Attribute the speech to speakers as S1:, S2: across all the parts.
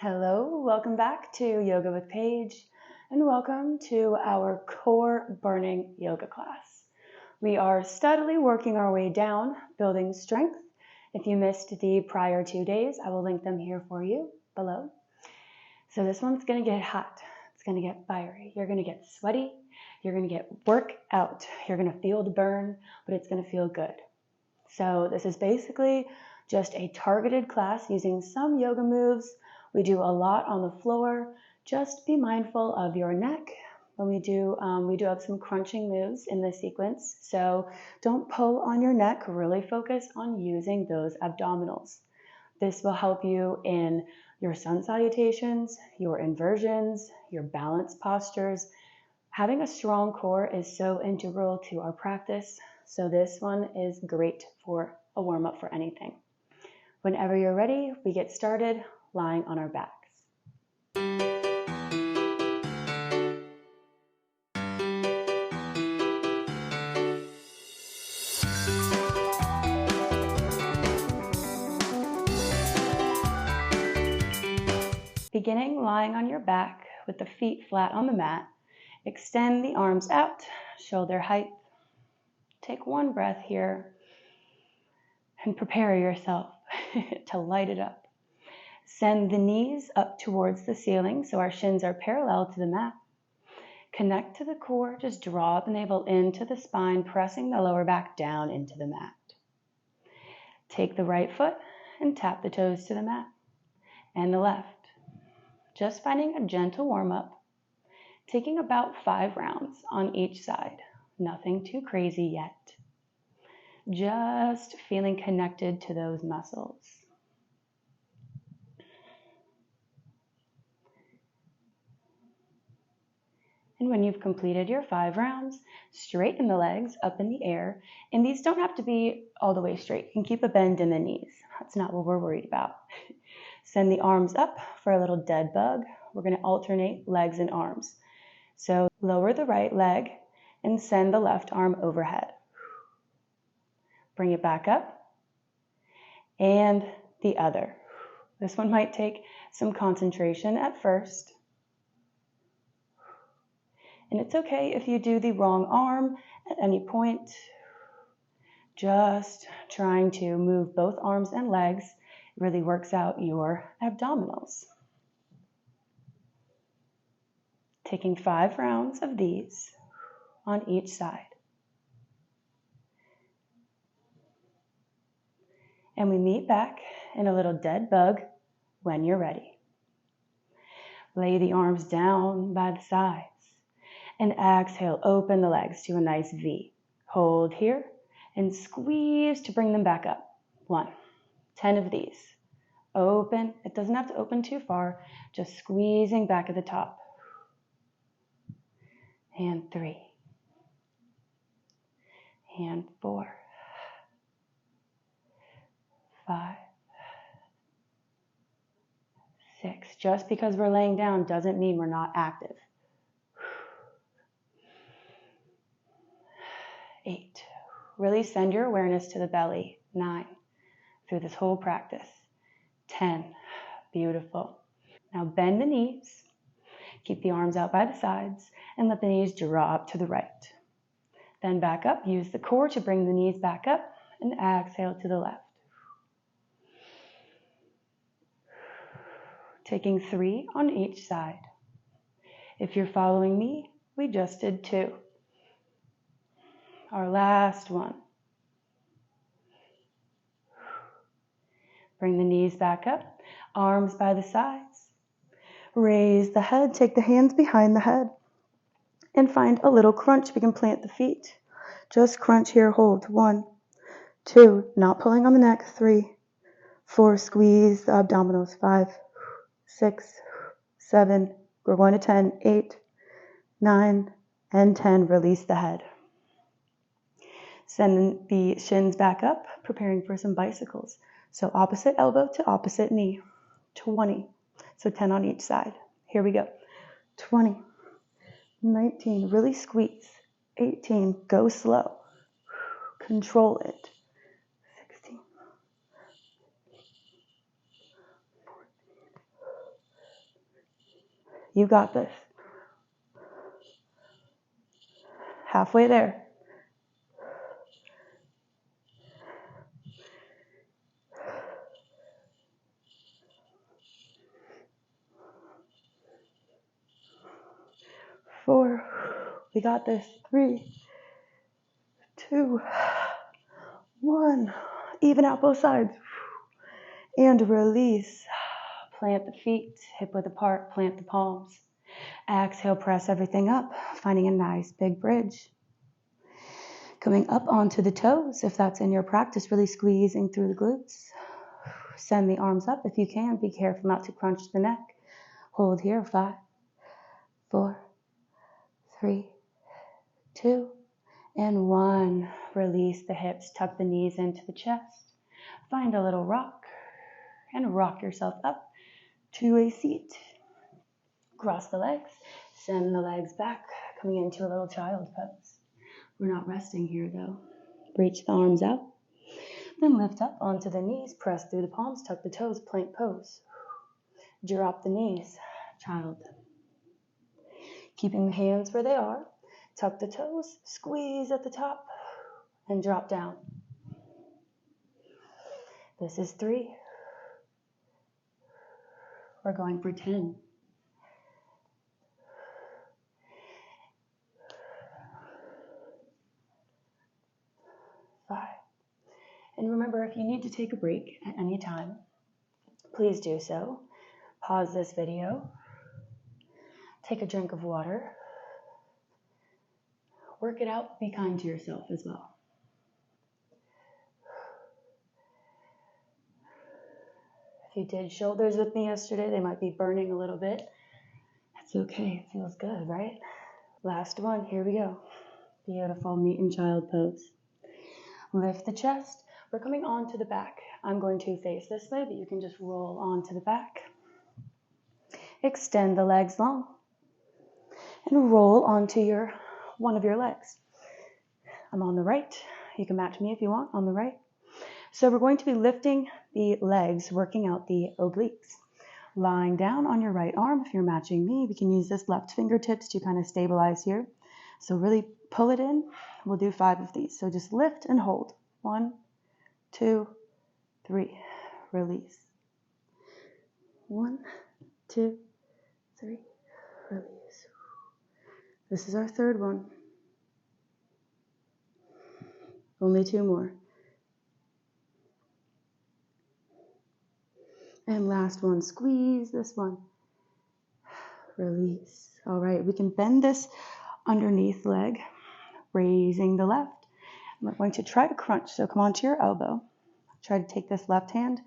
S1: Hello, welcome back to Yoga with Paige, and welcome to our core burning yoga class. We are steadily working our way down, building strength. If you missed the prior 2 days, I will link them here for you below. So this one's going to get hot. It's going to get fiery. You're going to get sweaty. You're going to get work out. You're going to feel the burn, but it's going to feel good. So this is basically just a targeted class using some yoga moves. We do a lot on the floor. Just be mindful of your neck. When we do have some crunching moves in this sequence. So don't pull on your neck. Really focus on using those abdominals. This will help you in your sun salutations, your inversions, your balance postures. Having a strong core is so integral to our practice. So this one is great for a warm-up for anything. Whenever you're ready, we get started lying on our backs. Beginning lying on your back with the feet flat on the mat, extend the arms out, shoulder height. Take one breath here and prepare yourself to light it up. Send the knees up towards the ceiling so our shins are parallel to the mat. Connect to the core, just draw the navel into the spine, pressing the lower back down into the mat. Take the right foot and tap the toes to the mat, and the left. Just finding a gentle warm-up, taking about 5 rounds on each side. Nothing too crazy yet. Just feeling connected to those muscles. And when you've completed your 5 rounds, straighten the legs up in the air. And these don't have to be all the way straight. You can keep a bend in the knees. That's not what we're worried about. Send the arms up for a little dead bug. We're going to alternate legs and arms. So lower the right leg and send the left arm overhead. Bring it back up. And the other. This one might take some concentration at first. And it's okay if you do the wrong arm at any point. Just trying to move both arms and legs really works out your abdominals. Taking 5 rounds of these on each side. And we meet back in a little dead bug when you're ready. Lay the arms down by the sides. And exhale, open the legs to a nice V. Hold here and squeeze to bring them back up. 1, 10 of these. Open, it doesn't have to open too far, just squeezing back at the top. And 3. And 4. 5. 6. Just because we're laying down doesn't mean we're not active. 8. Really send your awareness to the belly. 9. Through this whole practice. 10. Beautiful. Now bend the knees. Keep the arms out by the sides and let the knees drop to the right. Then back up. Use the core to bring the knees back up and exhale to the left. Taking 3 on each side. If you're following me, we just did 2. Our last one. Bring the knees back up, arms by the sides. Raise the head, take the hands behind the head. And find a little crunch. We can plant the feet. Just crunch here, hold. 1, 2, not pulling on the neck. 3, 4, squeeze the abdominals. 5, 6, 7, we're going to 10, 8, 9, and 10. Release the head. Send the shins back up, preparing for some bicycles. So opposite elbow to opposite knee. 20. So 10 on each side. Here we go. 20. 19. Really squeeze. 18. Go slow. Control it. 16. You got this. Halfway there. Four. We got this. 3, 2, 1. Even out both sides. And release. Plant the feet, hip width apart, plant the palms. Exhale, press everything up, finding a nice big bridge. Coming up onto the toes, if that's in your practice, really squeezing through the glutes. Send the arms up if you can. Be careful not to crunch the neck. Hold here. 5, 4, 3, 2, and 1. Release the hips, tuck the knees into the chest. Find a little rock and rock yourself up to a seat. Cross the legs, send the legs back, coming into a little child pose. We're not resting here though. Reach the arms out, then lift up onto the knees, press through the palms, tuck the toes, plank pose. Drop the knees, child. Keeping the hands where they are, tuck the toes, squeeze at the top, and drop down. This is 3. We're going for 10. 5. And remember, if you need to take a break at any time, please do so. Pause this video. Take a drink of water. Work it out. Be kind to yourself as well. If you did shoulders with me yesterday, they might be burning a little bit. That's okay. It feels good, right? Last one. Here we go. Beautiful meet and child pose. Lift the chest. We're coming onto the back. I'm going to face this way, but you can just roll onto the back. Extend the legs long. And roll onto one of your legs. I'm on the right. You can match me if you want on the right. So we're going to be lifting the legs, working out the obliques. Lying down on your right arm, if you're matching me, we can use this left fingertips to kind of stabilize here. So really pull it in. We'll do 5 of these. So just lift and hold. 1, 2, 3. Release. 1, 2, 3. Release. This is our 3rd one. Only 2 more. And last one, squeeze this one. Release. All right, we can bend this underneath leg, raising the left. We're going to try to crunch, so come onto your elbow. Try to take this left hand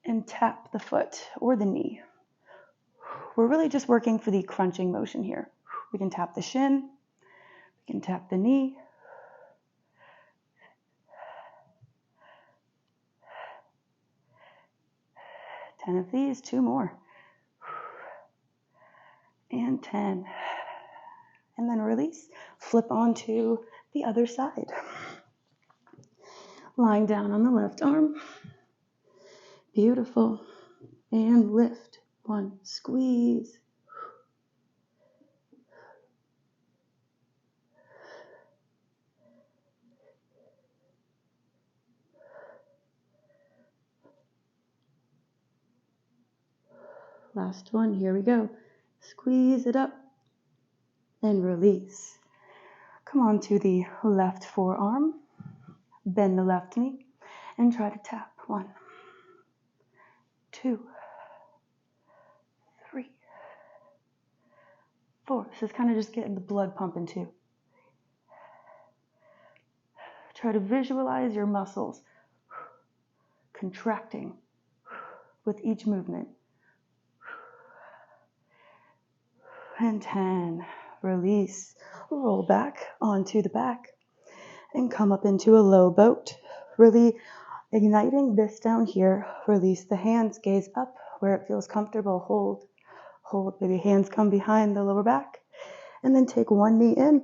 S1: and tap the foot or the knee. We're really just working for the crunching motion here. We can tap the shin, we can tap the knee. Ten of these, 2 more. And 10. And then release. Flip onto the other side. Lying down on the left arm. Beautiful. And lift. 1. Squeeze. Last one. Here we go. Squeeze it up. And release. Come on to the left forearm. Bend the left knee. And try to tap. 1, 2, 3, 4. This is kind of just getting the blood pumping too. Try to visualize your muscles contracting with each movement. And 10. Release. Roll back onto the back and come up into a low boat. Really igniting this down here. Release the hands, gaze up where it feels comfortable. Hold. Hold. Maybe hands come behind the lower back. And then take one knee in.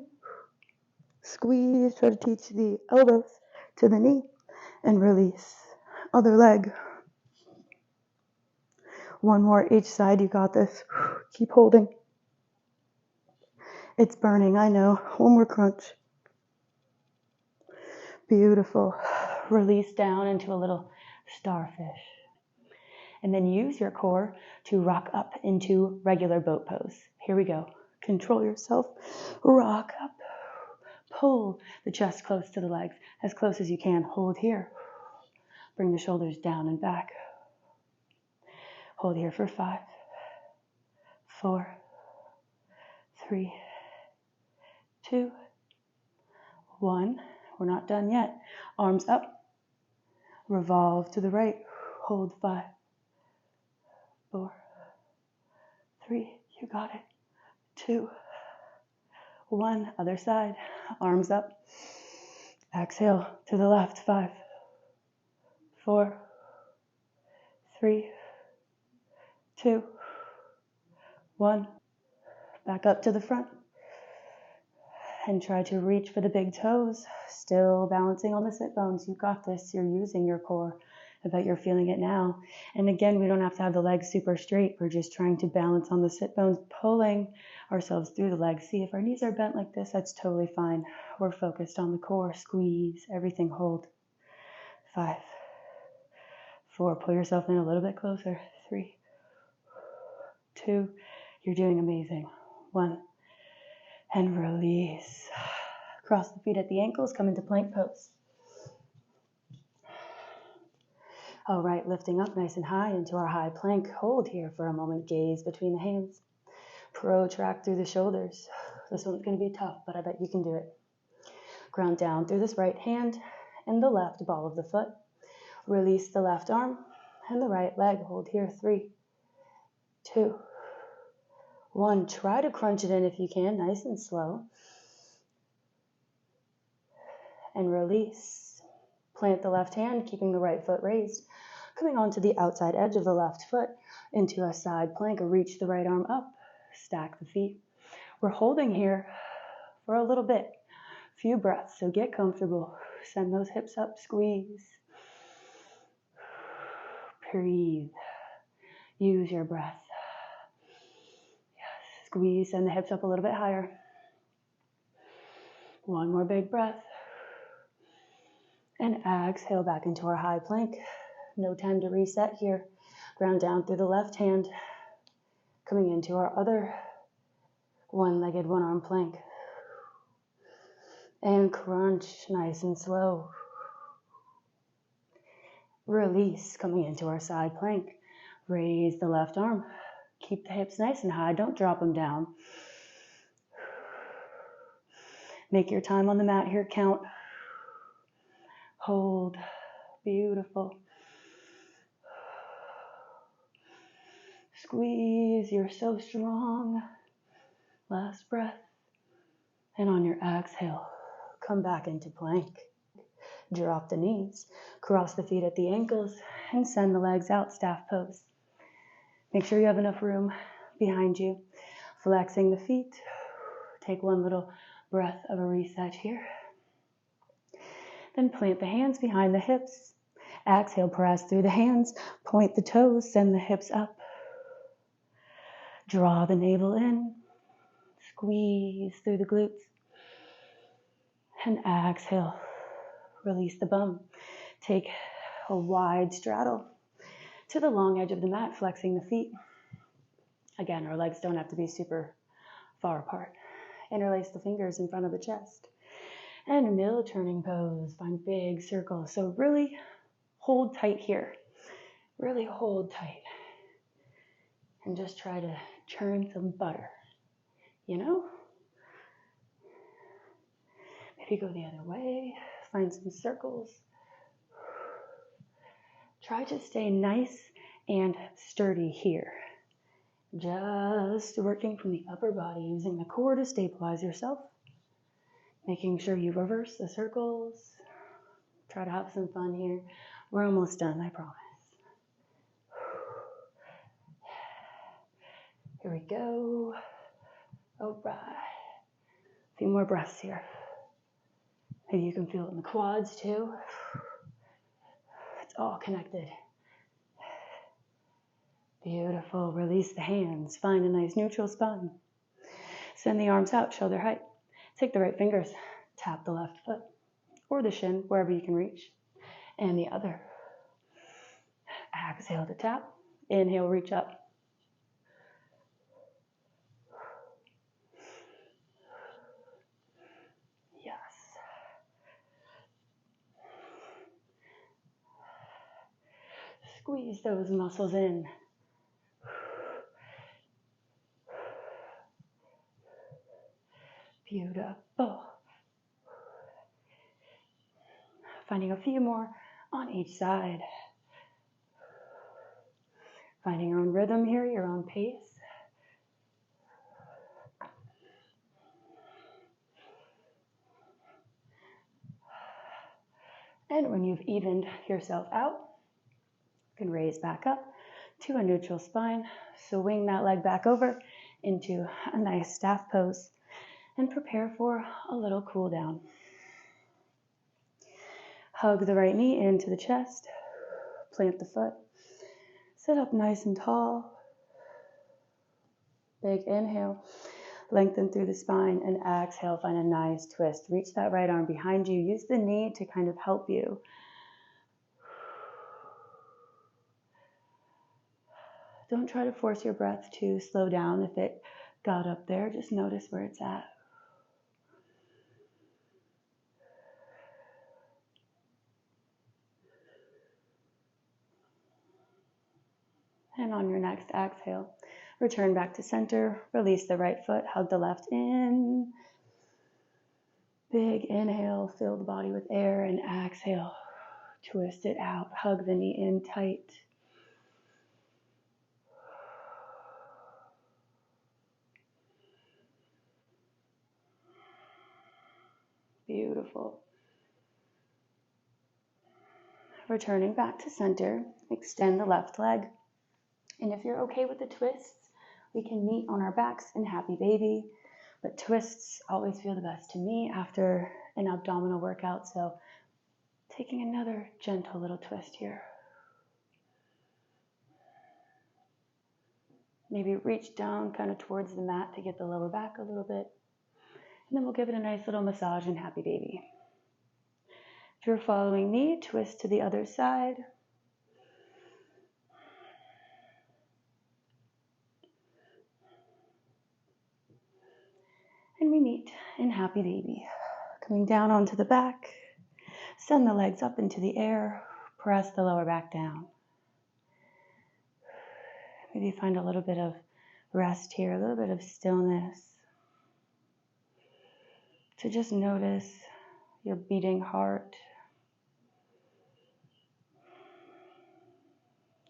S1: Squeeze. Try to teach the elbows to the knee. And release. Other leg. One more each side. You got this. Keep holding. It's burning, I know. One more crunch. Beautiful. Release down into a little starfish. And then use your core to rock up into regular boat pose. Here we go. Control yourself. Rock up. Pull the chest close to the legs, as close as you can. Hold here. Bring the shoulders down and back. Hold here for 5, 4, 3, 2, 1. We're not done yet. Arms up. Revolve to the right. Hold 5, 4, 3. You got it. 2, 1. Other side. Arms up. Exhale to the left. 5, 4, 3, 2, 1. Back up to the front. And try to reach for the big toes. Still balancing on the sit bones. You got this. You're using your core. I bet you're feeling it now. And again, we don't have to have the legs super straight. We're just trying to balance on the sit bones, pulling ourselves through the legs. See, if our knees are bent like this, that's totally fine. We're focused on the core. Squeeze. Everything hold. 5, 4. Pull yourself in a little bit closer. 3, 2. You're doing amazing. 1. And release. Cross the feet at the ankles. Come into plank pose. All right, lifting up nice and high into our high plank. Hold here for a moment. Gaze between the hands. Protract through the shoulders. This one's going to be tough, but I bet you can do it. Ground down through this right hand and the left ball of the foot. Release the left arm and the right leg. Hold here. 3, 2, 1. Try to crunch it in if you can, nice and slow. And release. Plant the left hand, keeping the right foot raised. Coming onto the outside edge of the left foot into a side plank. Reach the right arm up. Stack the feet. We're holding here for a little bit. Few breaths, so get comfortable. Send those hips up, squeeze. Breathe. Use your breath. Yes. Squeeze, send the hips up a little bit higher. One more big breath. And exhale back into our high plank. No time to reset here. Ground down through the left hand. Coming into our other one-legged, one-arm plank. And crunch, nice and slow. Release, coming into our side plank. Raise the left arm. Keep the hips nice and high. Don't drop them down. Make your time on the mat here count. Hold. Beautiful. Squeeze. You're so strong. Last breath. And on your exhale, come back into plank. Drop the knees. Cross the feet at the ankles and send the legs out, staff pose. Make sure you have enough room behind you. Flexing the feet. Take one little breath of a reset here. Then plant the hands behind the hips. Exhale, press through the hands. Point the toes, send the hips up. Draw the navel in. Squeeze through the glutes. And exhale. Release the bum. Take a wide straddle to the long edge of the mat, flexing the feet. Again, our legs don't have to be super far apart. Interlace the fingers in front of the chest. And middle turning pose. Find big circles. So really hold tight here. Really hold tight. And just try to churn some butter. You know? Maybe go the other way. Find some circles. Try to stay nice and sturdy here. Just working from the upper body, using the core to stabilize yourself. Making sure you reverse the circles. Try to have some fun here. We're almost done, I promise. Here we go. All right. A few more breaths here. Maybe you can feel it in the quads too. It's all connected. Beautiful. Release the hands. Find a nice neutral spine. Send the arms out, shoulder height. Take the right fingers, tap the left foot or the shin, wherever you can reach, and the other. Exhale to tap. Inhale, reach up. Yes. Squeeze those muscles in. Beautiful. Finding a few more on each side. Finding your own rhythm here, your own pace. And when you've evened yourself out, you can raise back up to a neutral spine. Swing that leg back over into a nice staff pose and prepare for a little cool down. Hug the right knee into the chest. Plant the foot. Sit up nice and tall. Big inhale. Lengthen through the spine, and exhale, find a nice twist. Reach that right arm behind you. Use the knee to kind of help you. Don't try to force your breath to slow down if it got up there. Just notice where it's at. And on your next exhale, return back to center. Release the right foot. Hug the left in. Big inhale. Fill the body with air. And exhale. Twist it out. Hug the knee in tight. Beautiful. Returning back to center. Extend the left leg. And if you're okay with the twists, we can meet on our backs in happy baby. But twists always feel the best to me after an abdominal workout. So taking another gentle little twist here. Maybe reach down kind of towards the mat to get the lower back a little bit. And then we'll give it a nice little massage in happy baby. If you're following me, twist to the other side. And we meet in happy baby. Coming down onto the back. Send the legs up into the air. Press the lower back down. Maybe find a little bit of rest here, a little bit of stillness. To just notice your beating heart.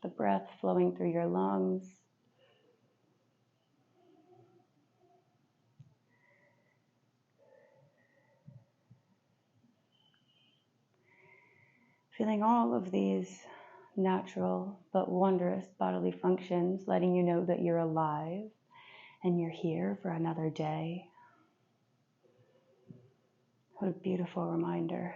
S1: The breath flowing through your lungs. Feeling all of these natural but wondrous bodily functions, letting you know that you're alive and you're here for another day. What a beautiful reminder.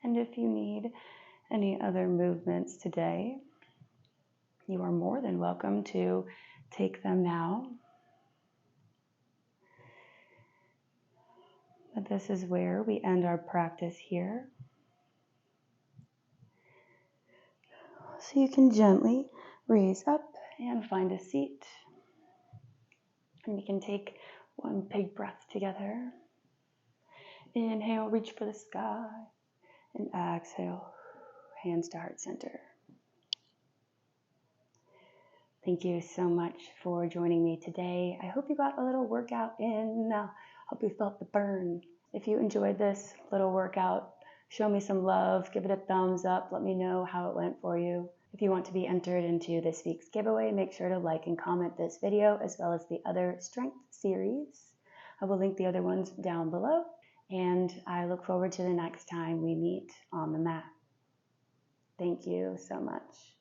S1: And if you need any other movements today, you are more than welcome to take them now. But this is where we end our practice here. So you can gently raise up and find a seat. And we can take one big breath together. Inhale, reach for the sky. And exhale, hands to heart center. Thank you so much for joining me today. I hope you got a little workout in. Hope you felt the burn. If you enjoyed this little workout, show me some love, give it a thumbs up, let me know how it went for you. If you want to be entered into this week's giveaway, make sure to like and comment this video as well as the other strength series. I will link the other ones down below, and I look forward to the next time we meet on the mat. Thank you so much.